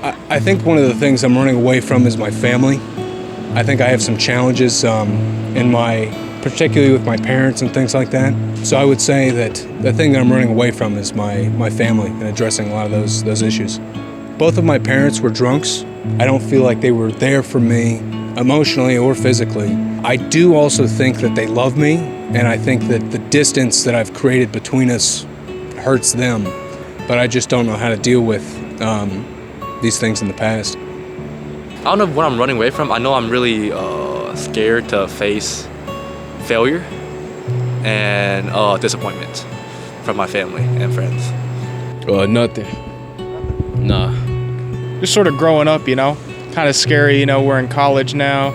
I think one of the things I'm running away from is my family. I think I have some challenges particularly with my parents and things like that. So I would say that the thing that I'm running away from is my family and addressing a lot of those issues. Both of my parents were drunks. I don't feel like they were there for me emotionally or physically. I do also think that they love me, and I think that the distance that I've created between us hurts them, but I just don't know how to deal with these things in the past. I don't know what I'm running away from. I know I'm really scared to face failure and disappointment from my family and friends. Nothing. Nah. Just sort of growing up, kind of scary, we're in college now,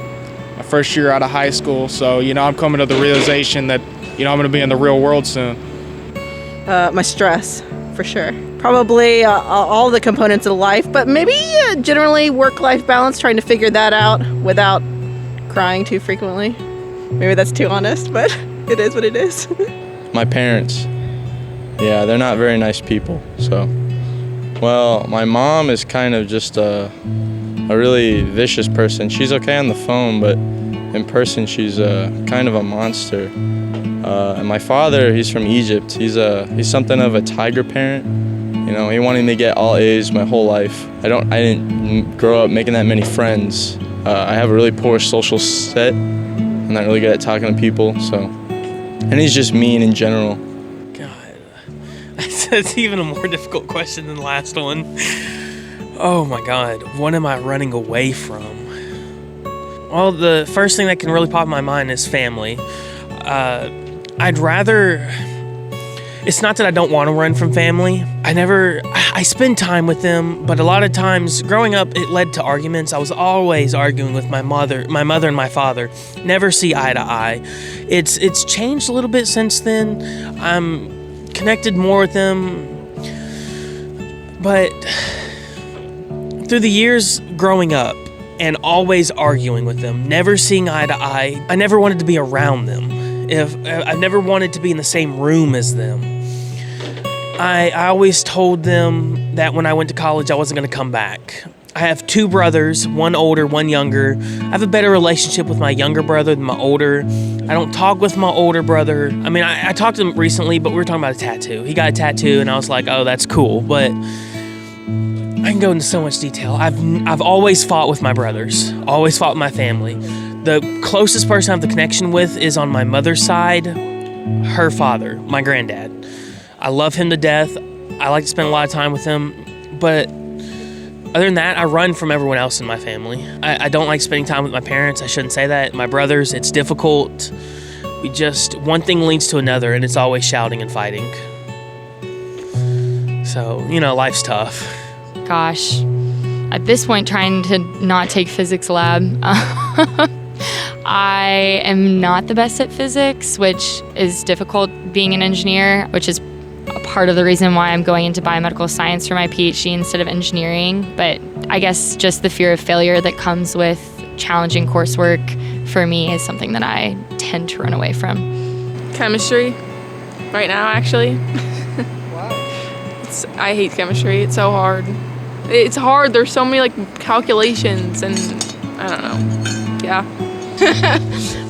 my first year out of high school, so, I'm coming to the realization that, I'm going to be in the real world soon. My stress, for sure. Probably all the components of life, but maybe generally work-life balance, trying to figure that out without crying too frequently. Maybe that's too honest, but it is what it is. My parents. Yeah, they're not very nice people, so. Well, my mom is kind of just a really vicious person. She's okay on the phone, but in person she's kind of a monster. And my father, he's from Egypt. He's something of a tiger parent. He wanted me to get all A's my whole life. I didn't grow up making that many friends. I have a really poor social set. I'm not really good at talking to people, so. And he's just mean in general. God, that's even a more difficult question than the last one. Oh my God, what am I running away from? Well, the first thing that can really pop in my mind is family. I'd rather, it's not that I don't want to run from family. I spend time with them, but a lot of times growing up, it led to arguments. I was always arguing with my mother and my father. Never see eye to eye. It's changed a little bit since then. I'm connected more with them, but through the years growing up and always arguing with them, never seeing eye to eye, I never wanted to be around them. I've never wanted to be in the same room as them. I always told them that when I went to college, I wasn't going to come back. I have two brothers, one older, one younger. I have a better relationship with my younger brother than my older. I don't talk with my older brother. I mean, I talked to him recently, but we were talking about a tattoo. He got a tattoo, and I was like, oh, that's cool. But I can go into so much detail. I've always fought with my brothers, always fought with my family. The closest person I have the connection with is on my mother's side, her father, my granddad. I love him to death. I like to spend a lot of time with him, but other than that, I run from everyone else in my family. I don't like spending time with my parents. I shouldn't say that. My brothers, it's difficult. One thing leads to another, and it's always shouting and fighting. So, life's tough. Gosh, at this point, trying to not take physics lab. I am not the best at physics, which is difficult being an engineer, which is a part of the reason why I'm going into biomedical science for my PhD instead of engineering. But I guess just the fear of failure that comes with challenging coursework for me is something that I tend to run away from. Chemistry, right now actually. Wow. I hate chemistry, it's so hard. It's hard, there's so many calculations and I don't know, yeah.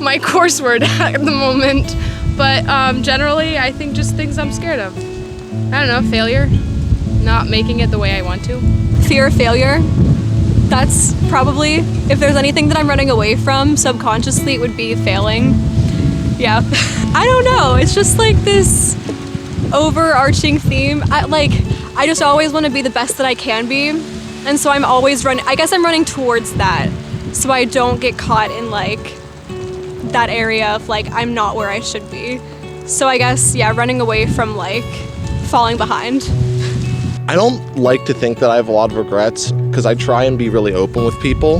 My course word at the moment. But generally, I think just things I'm scared of. I don't know, failure, not making it the way I want to. Fear of failure. That's probably, if there's anything that I'm running away from, subconsciously it would be failing. Yeah. I don't know, it's just this overarching theme. I just always want to be the best that I can be. And so I'm always I'm running towards that. So I don't get caught in that area of I'm not where I should be. So I guess, yeah, running away from falling behind. I don't like to think that I have a lot of regrets because I try and be really open with people.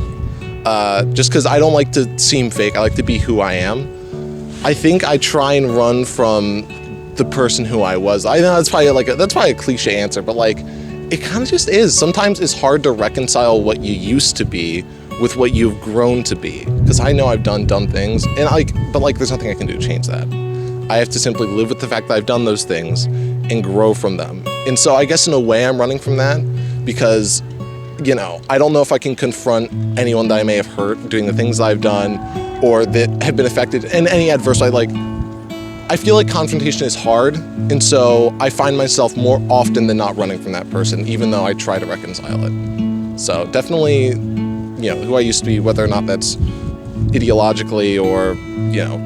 Just because I don't like to seem fake. I like to be who I am. I think I try and run from the person who I was. I know that's probably a cliche answer, but it kind of just is. Sometimes it's hard to reconcile what you used to be with what you've grown to be. Because I know I've done dumb things, and but there's nothing I can do to change that. I have to simply live with the fact that I've done those things and grow from them. And so I guess in a way I'm running from that because I don't know if I can confront anyone that I may have hurt doing the things I've done or that have been affected in any adverse way. Like, I feel like confrontation is hard, and so I find myself more often than not running from that person, even though I try to reconcile it. So definitely, who I used to be, whether or not that's ideologically or,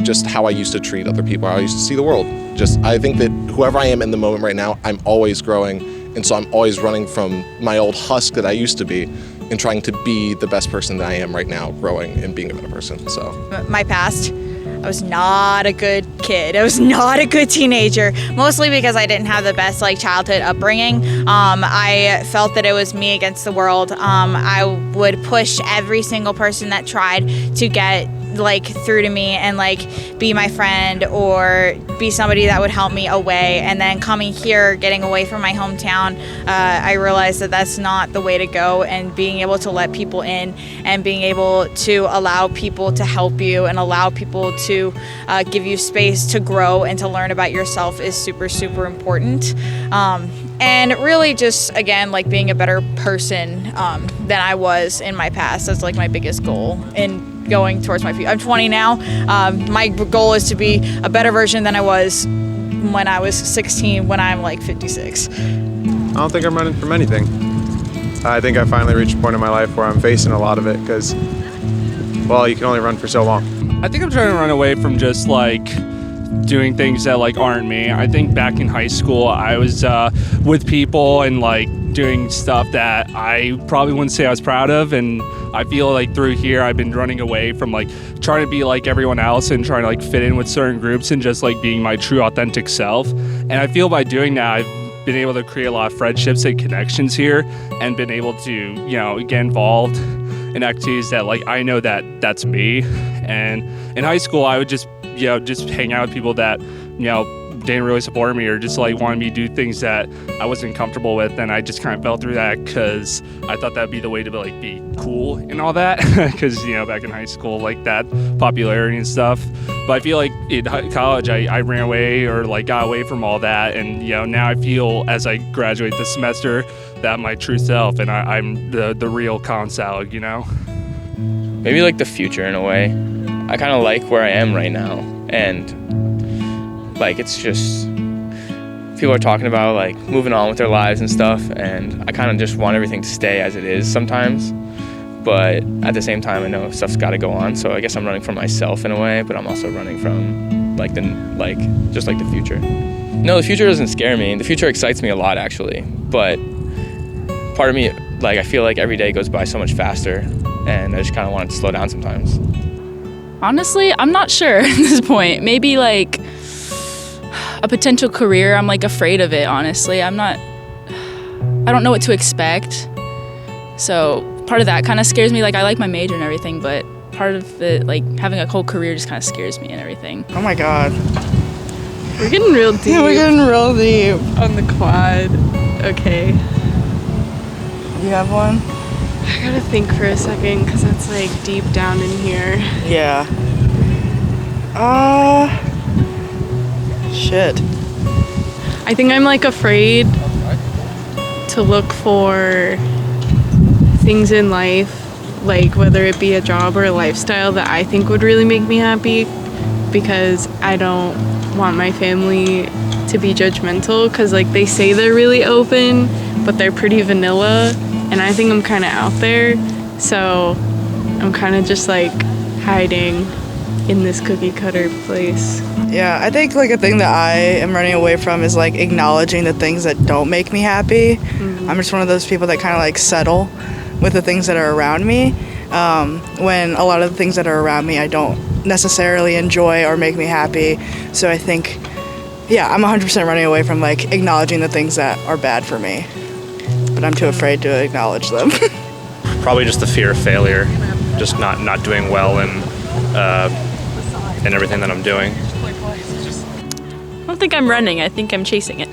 just how I used to treat other people, how I used to see the world. I think that whoever I am in the moment right now, I'm always growing, and so I'm always running from my old husk that I used to be and trying to be the best person that I am right now, growing and being a better person. So my past, I was not a good kid. I was not a good teenager, mostly because I didn't have the best childhood upbringing. I felt that it was me against the world. I would push every single person that tried to get through to me and be my friend or be somebody that would help me away. And then coming here, getting away from my hometown, I realized that that's not the way to go, and being able to let people in and being able to allow people to help you and allow people to give you space to grow and to learn about yourself is super, super important. And really just, again, being a better person than I was in my past. That's my biggest goal in going towards my future. I'm 20 now. My goal is to be a better version than I was when I was 16, when I'm 56. I don't think I'm running from anything. I think I finally reached a point in my life where I'm facing a lot of it because, you can only run for so long. I think I'm trying to run away from just doing things that aren't me. I think back in high school I was with people and doing stuff that I probably wouldn't say I was proud of, and I feel through here I've been running away from trying to be like everyone else and trying to fit in with certain groups and just being my true authentic self. And I feel by doing that I've been able to create a lot of friendships and connections here and been able to get involved in activities that I know that that's me. And in high school I would just hang out with people that didn't really support me or just wanted me to do things that I wasn't comfortable with, and I just kind of fell through that because I thought that'd be the way to be cool and all that because back in high school that popularity and stuff. But I feel in college I ran away or got away from all that, and now I feel as I graduate this semester that I'm my true self and I'm the real Colin Salig. Maybe the future in a way. I kind of like where I am right now, and it's just people are talking about moving on with their lives and stuff, and I kind of just want everything to stay as it is sometimes, but at the same time I know stuff's got to go on, so I guess I'm running from myself in a way, but I'm also running from the future. No, the future doesn't scare me. The future excites me a lot actually, but part of me I feel every day goes by so much faster, and I just kind of want it to slow down sometimes. Honestly, I'm not sure at this point. Maybe a potential career. I'm afraid of it, honestly. I don't know what to expect. So part of that kind of scares me. I like my major and everything, but part of it, having a whole career just kind of scares me and everything. Oh my God. We're getting real deep. Yeah, we're getting real deep. On the quad. Okay. You have one? I gotta think for a second because it's deep down in here. Yeah. Shit. I think I'm afraid to look for things in life, whether it be a job or a lifestyle that I think would really make me happy, because I don't want my family to be judgmental, because they say they're really open, but they're pretty vanilla, and I think I'm kind of out there, so I'm kind of just hiding in this cookie cutter place. Yeah, I think a thing that I am running away from is acknowledging the things that don't make me happy. I'm just one of those people that kind of settle with the things that are around me, when a lot of the things that are around me I don't necessarily enjoy or make me happy. So I think, I'm 100% running away from acknowledging the things that are bad for me, but I'm too afraid to acknowledge them. Probably just the fear of failure, just not doing well in everything that I'm doing. I don't think I'm running. I think I'm chasing it.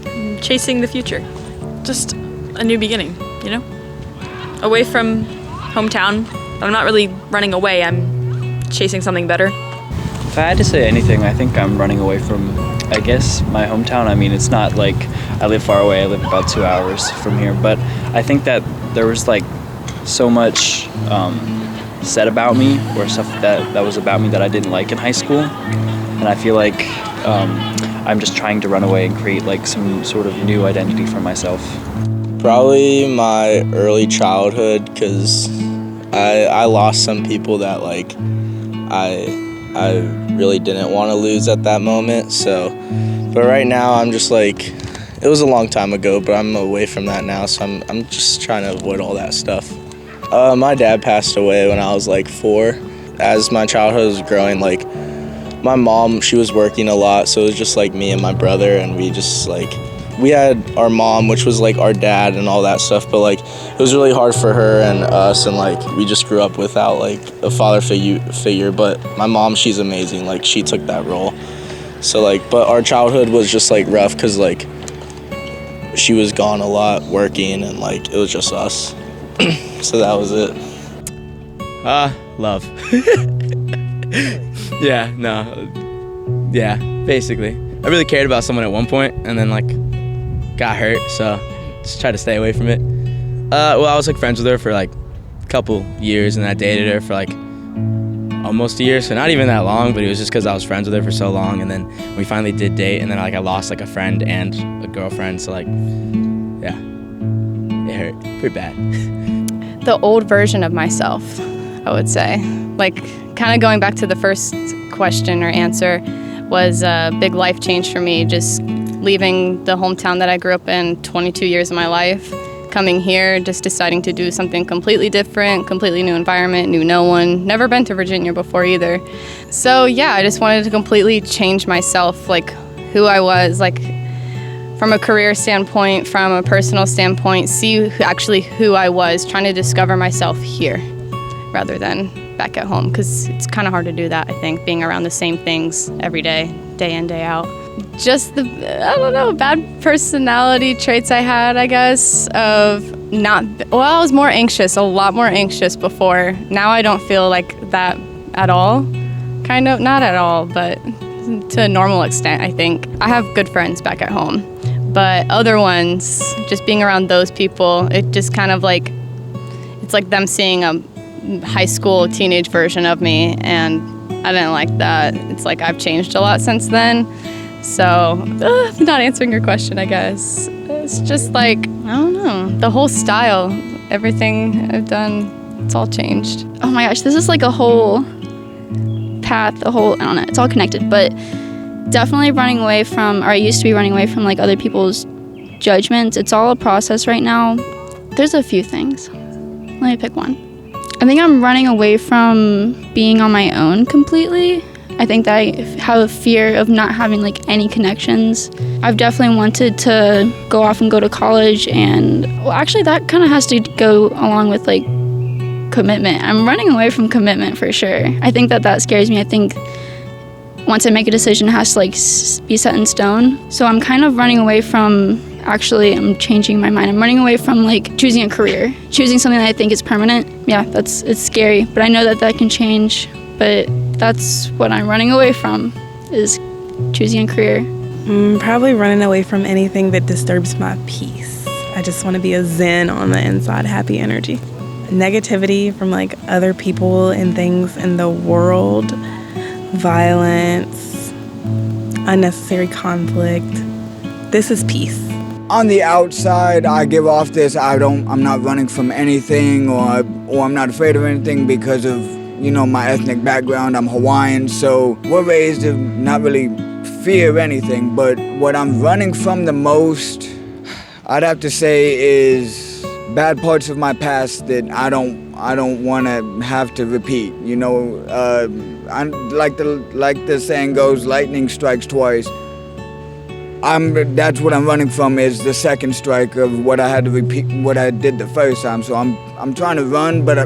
I'm chasing the future. Just a new beginning, Away from hometown. I'm not really running away. I'm chasing something better. If I had to say anything, I think I'm running away from I guess my hometown. I mean, it's not like I live far away. I live about 2 hours from here. But I think that there was like so much said about me, or stuff that was about me that I didn't like in high school. And I feel like I'm just trying to run away and create like some sort of new identity for myself. Probably my early childhood, because I lost some people that like I really didn't want to lose at that moment. So, but right now I'm just like, it was a long time ago, but I'm away from that now. So I'm just trying to avoid all that stuff. My dad passed away when I was like 4. As my childhood was growing, like my mom, she was working a lot, so it was just like me and my brother, and we had our mom, which was like our dad and all that stuff, but like it was really hard for her and us, and like we just grew up without like a father figure. But my mom, she's amazing, like she took that role. So like, but our childhood was just like rough because like she was gone a lot working, and like it was just us. So that was it. Love. Yeah, basically. I really cared about someone at one point, and then like got hurt, so just tried to stay away from it. Well, I was like friends with her for like a couple years, and I dated her for like almost a year, so not even that long, but it was just because I was friends with her for so long. And then we finally did date, and then like I lost like a friend and a girlfriend, so like yeah, it hurt pretty bad. The old version of myself, I would say. Like, kind of going back to the first question or answer, was a big life change for me, just leaving the hometown that I grew up in 22 years of my life, coming here, just deciding to do something completely different, completely new environment, knew no one, never been to Virginia before either. So yeah, I just wanted to completely change myself, like who I was, like from a career standpoint, from a personal standpoint, see who I was, trying to discover myself here rather than back at home, because it's kind of hard to do that, I think, being around the same things every day, day in, day out. Just the, I don't know, bad personality traits I had, I guess, of not, well, I was more anxious, a lot more anxious before. Now I don't feel like that at all, kind of, not at all, but to a normal extent, I think. I have good friends back at home, but other ones, just being around those people, it just kind of like, it's like them seeing a high school teenage version of me, and I didn't like that. It's like I've changed a lot since then. So, not answering your question, I guess. It's just like, I don't know, the whole style, everything I've done, it's all changed. Oh my gosh, this is like a whole path, I don't know, it's all connected, but definitely running away from, or I used to be running away from like other people's judgments. It's all a process right now. There's a few things. Let me pick one. I think I'm running away from being on my own completely. I think that I have a fear of not having like any connections. I've definitely wanted to go off and go to college, and well, actually that kind of has to go along with like commitment. I'm running away from commitment for sure. I think that scares me. I think once I make a decision, it has to like be set in stone. So I'm kind of running away from, actually I'm changing my mind. I'm running away from like choosing a career, choosing something that I think is permanent. Yeah, it's scary, but I know that can change. But that's what I'm running away from, is choosing a career. Probably running away from anything that disturbs my peace. I just want to be a zen on the inside, happy energy. Negativity from like other people and things in the world, violence, unnecessary conflict. This is peace. On the outside, I give off this, I'm not running from anything, or I'm not afraid of anything because of, my ethnic background. I'm Hawaiian, so we're raised to not really fear anything. But what I'm running from the most, I'd have to say, is bad parts of my past that I don't want to have to repeat. Like the saying goes, lightning strikes twice. That's what I'm running from, is the second strike of what I had to repeat, what I did the first time. So I'm trying to run, but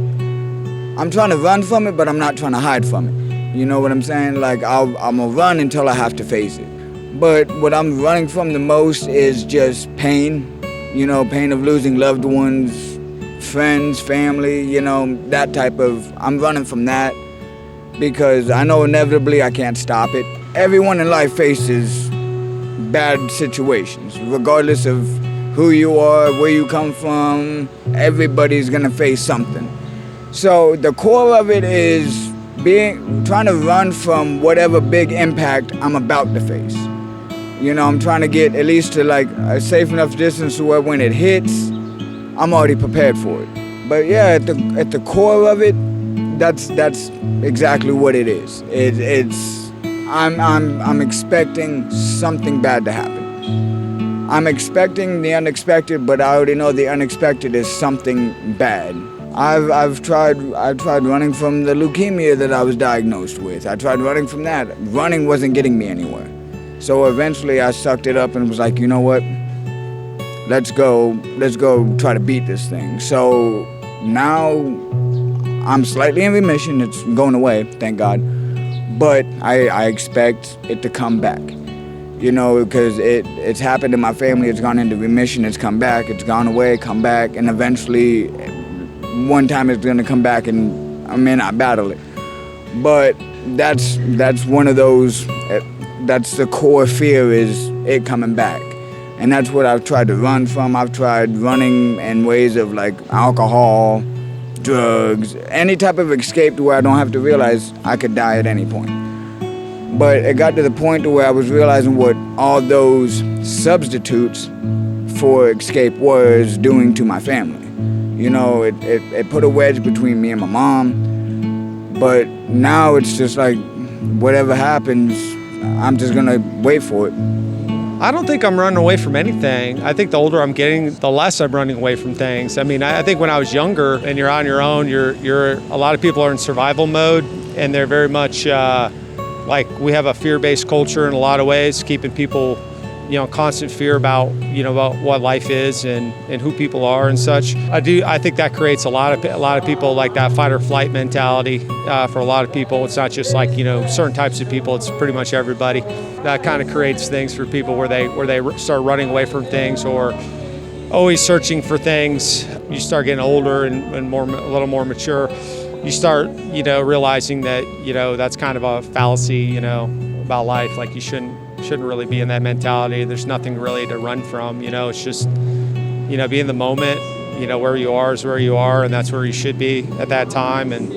I'm trying to run from it, but I'm not trying to hide from it. You know what I'm saying? Like I'm gonna run until I have to face it. But what I'm running from the most is just pain. Pain of losing loved ones, friends, family. That type of. I'm running from that because I know inevitably I can't stop it. Everyone in life faces bad situations, regardless of who you are, where you come from. Everybody's gonna face something. So the core of it is trying to run from whatever big impact I'm about to face. You know, I'm trying to get at least to like a safe enough distance to where when it hits, I'm already prepared for it. But yeah, at the core of it, that's exactly what it is. I'm expecting something bad to happen. I'm expecting the unexpected, but I already know the unexpected is something bad. I've tried running from the leukemia that I was diagnosed with. I tried running from that. Running wasn't getting me anywhere. So eventually I sucked it up and was like, you know what? Let's go try to beat this thing. So now I'm slightly in remission. It's going away, thank God. But I expect it to come back. You know, because it's happened in my family. It's gone into remission. It's come back. It's gone away, come back. And eventually, one time it's going to come back and I may not battle it. But that's one of those, that's the core fear, is it coming back. And that's what I've tried to run from. I've tried running in ways of like alcohol, drugs, any type of escape to where I don't have to realize I could die at any point. But it got to the point to where I was realizing what all those substitutes for escape was doing to my family. You know, it put a wedge between me and my mom. But now it's just like, whatever happens, I'm just gonna wait for it. I don't think I'm running away from anything. I think the older I'm getting, the less I'm running away from things. I mean, I think when I was younger and you're on your own, a lot of people are in survival mode, and they're very much like, we have a fear-based culture in a lot of ways, keeping people, you know, constant fear about what life is and who people are and such. I think that creates a lot of people like that fight or flight mentality. For a lot of people, it's not just like, you know, certain types of people, it's pretty much everybody. That kind of creates things for people where they start running away from things or always searching for things. You start getting older and a little more mature. You start, you know, realizing that, you know, that's kind of a fallacy, you know, about life. Like, you shouldn't really be in that mentality. There's nothing really to run from, you know. It's just, you know, be in the moment. You know, where you are is where you are, and that's where you should be at that time. And,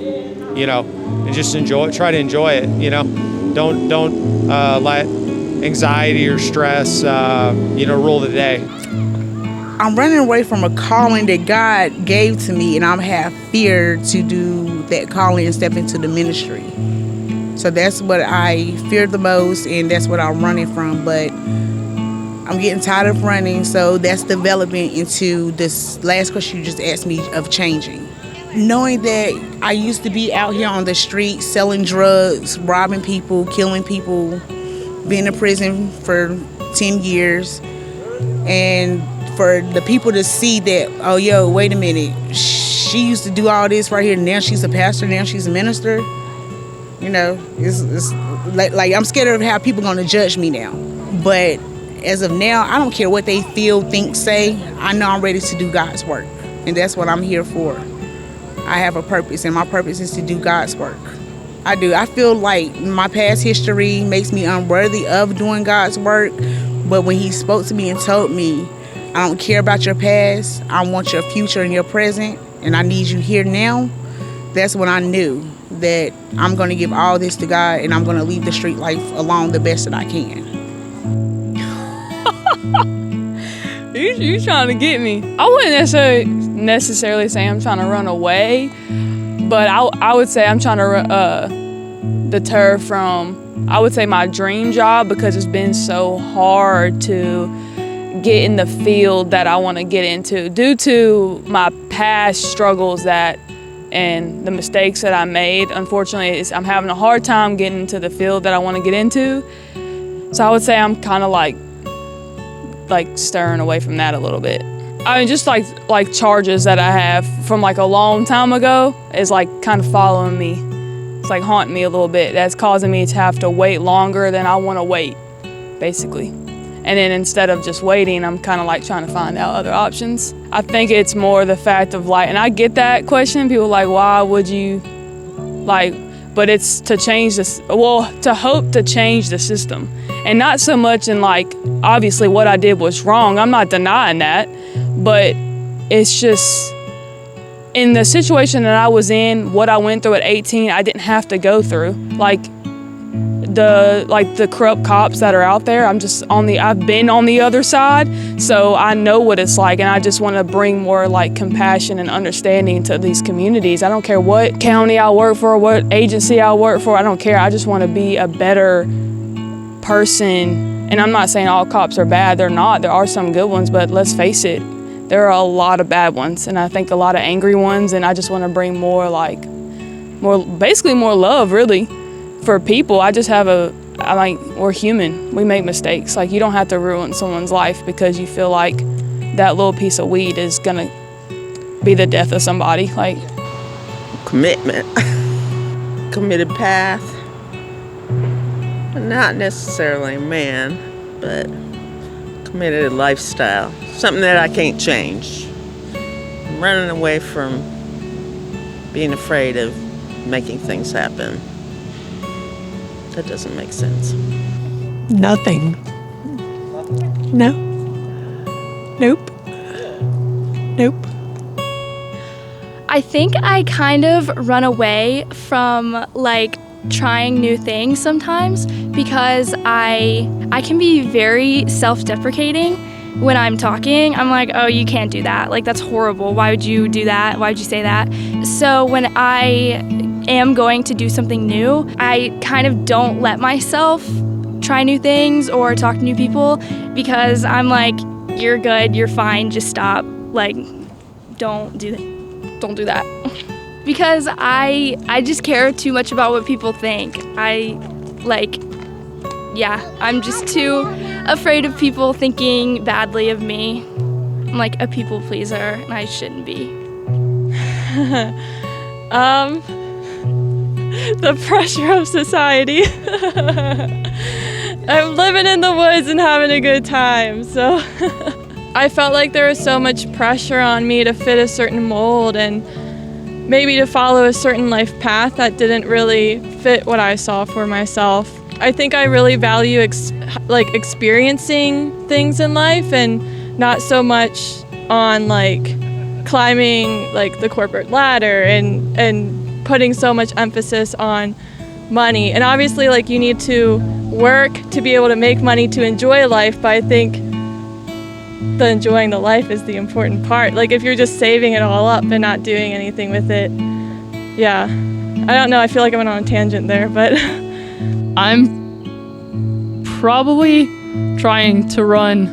you know, and just try to enjoy it, you know. Don't let anxiety or stress, you know, rule the day. I'm running away from a calling that God gave to me, and I have fear to do that calling and step into the ministry. So that's what I fear the most, and that's what I'm running from. But I'm getting tired of running, so that's developing into this last question you just asked me of changing. Knowing that I used to be out here on the street selling drugs, robbing people, killing people, being in prison for 10 years, and for the people to see that, oh, yo, wait a minute, she used to do all this right here, now she's a pastor, now she's a minister. You know, it's like I'm scared of how people are going to judge me now. But as of now, I don't care what they feel, think, say. I know I'm ready to do God's work, and that's what I'm here for. I have a purpose, and my purpose is to do God's work. I do. I feel like my past history makes me unworthy of doing God's work, but when He spoke to me and told me, I don't care about your past, I want your future and your present, and I need you here now, that's when I knew that I'm going to give all this to God, and I'm going to leave the street life alone the best that I can. You trying to get me. I wouldn't necessarily say I'm trying to run away, but I would say I'm trying to deter from, I would say, my dream job, because it's been so hard to get in the field that I want to get into due to my past struggles and the mistakes that I made. Unfortunately, I'm having a hard time getting into the field that I want to get into. So I would say I'm kind of like stirring away from that a little bit. I mean, just like charges that I have from like a long time ago is like kind of following me. It's like haunting me a little bit. That's causing me to have to wait longer than I want to wait, basically. And then instead of just waiting, I'm kind of like trying to find out other options. I think it's more the fact of like, and I get that question, people like, why would you, like, but it's to change this, to hope to change the system. And not so much in like, obviously what I did was wrong, I'm not denying that, but it's just, in the situation that I was in, what I went through at 18, I didn't have to go through. Like the corrupt cops that are out there, I've been on the other side, so I know what it's like, and I just want to bring more like compassion and understanding to these communities. I don't care what county I work for, what agency I work for, I don't care. I just want to be a better person. And I'm not saying all cops are bad, they're not. There are some good ones, but let's face it, there are a lot of bad ones, and I think a lot of angry ones, and I just want to bring more love, really, for people. We're human. We make mistakes. Like, you don't have to ruin someone's life because you feel like that little piece of weed is gonna be the death of somebody. Like, commitment, committed path, not necessarily a man, but committed lifestyle, something that I can't change. I'm running away from being afraid of making things happen. That doesn't make sense. Nothing. No. Nope. Nope. I think I kind of run away from like trying new things sometimes because I can be very self-deprecating when I'm talking. I'm like, oh, you can't do that. Like, that's horrible. Why would you do that? Why would you say that? So when I am going to do something new, I kind of don't let myself try new things or talk to new people because I'm like, you're good, you're fine, just stop. Like, don't do that. Because I just care too much about what people think. I'm just too afraid of people thinking badly of me. I'm like a people pleaser, and I shouldn't be. The pressure of society. I'm living in the woods and having a good time, so I felt like there was so much pressure on me to fit a certain mold and maybe to follow a certain life path that didn't really fit what I saw for myself. I think I really value experiencing things in life and not so much on like climbing like the corporate ladder and putting so much emphasis on money. And obviously like you need to work to be able to make money to enjoy life, but I think the enjoying the life is the important part. Like if you're just saving it all up and not doing anything with it, yeah. I don't know, I feel like I went on a tangent there, but I'm probably trying to run,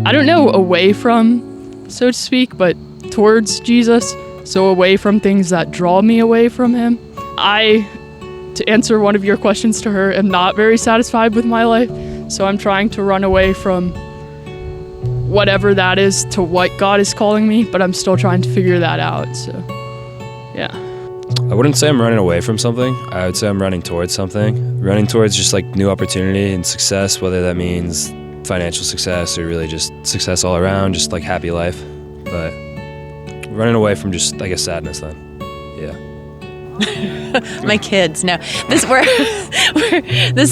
I don't know, away from, so to speak, but towards Jesus. So away from things that draw me away from him. To answer one of your questions to her, am not very satisfied with my life. So I'm trying to run away from whatever that is to what God is calling me, but I'm still trying to figure that out. So, yeah. I wouldn't say I'm running away from something. I would say I'm running towards something. Running towards just like new opportunity and success, whether that means financial success or really just success all around, just like happy life. But running away from just, I guess, sadness then. Yeah. My kids, no. This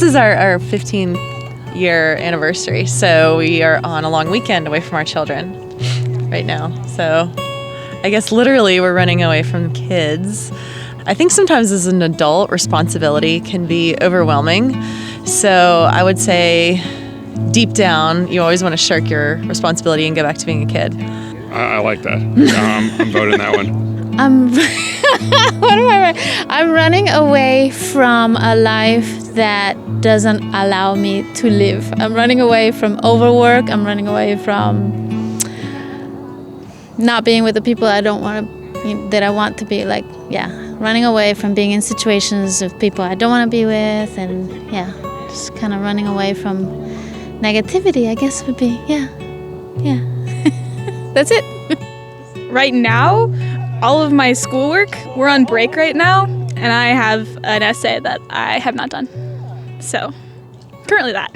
is our 15-year anniversary, so we are on a long weekend away from our children right now. So I guess literally we're running away from kids. I think sometimes as an adult, responsibility can be overwhelming. So I would say deep down, you always want to shirk your responsibility and go back to being a kid. I like that. I'm voting that one. I'm running away from a life that doesn't allow me to live. I'm running away from overwork. I'm running away from not being with the people that I want to be. Like, yeah, running away from being in situations with people I don't want to be with, and yeah, just kind of running away from negativity, I guess would be, yeah. That's it. Right now, all of my schoolwork, we're on break right now, and I have an essay that I have not done. So, currently that.